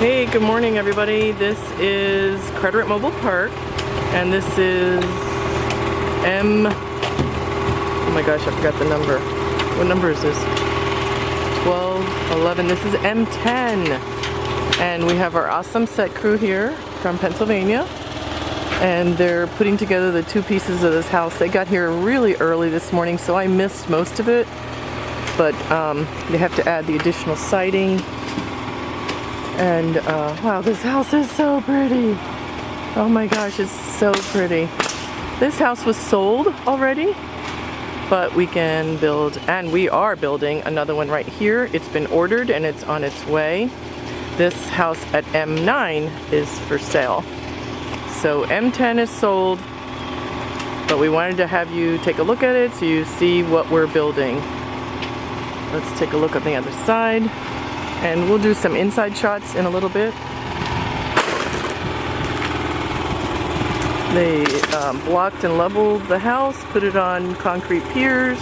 Hey, good morning everybody. This is Carteret Mobile Park, and this is oh my gosh, I forgot the number. What number is this? 12, 11. This is M-10. And we have our awesome set crew here from Pennsylvania. And they're putting together the two pieces of this house. They got here really early this morning, so I missed most of it. But they have to add the additional siding. And wow, this house is so pretty. Oh my gosh, it's so pretty. This house was sold already, but we can build, and we are building another one right here. It's been ordered and it's on its way. This house at M9 is for sale. So M10 is sold, but we wanted to have you take a look at it so you see what we're building. Let's take a look on the other side. And we'll do some inside shots in a little bit. They blocked and leveled the house, put it on concrete piers.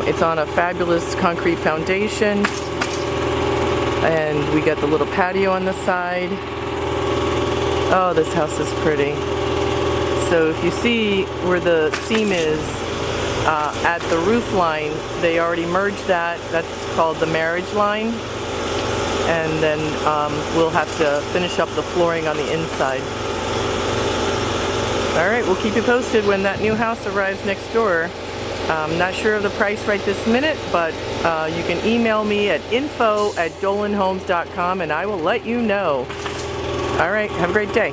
It's on a fabulous concrete foundation. And we got the little patio on the side. Oh, this house is pretty. So if you see where the seam is, at the roof line, they already merged that. That's called the marriage line. And then we'll have to finish up the flooring on the inside. Alright, we'll keep you posted when that new house arrives next door. I'm not sure of the price right this minute, but you can email me at info@dolanhomes.com and I will let you know. Alright, have a great day.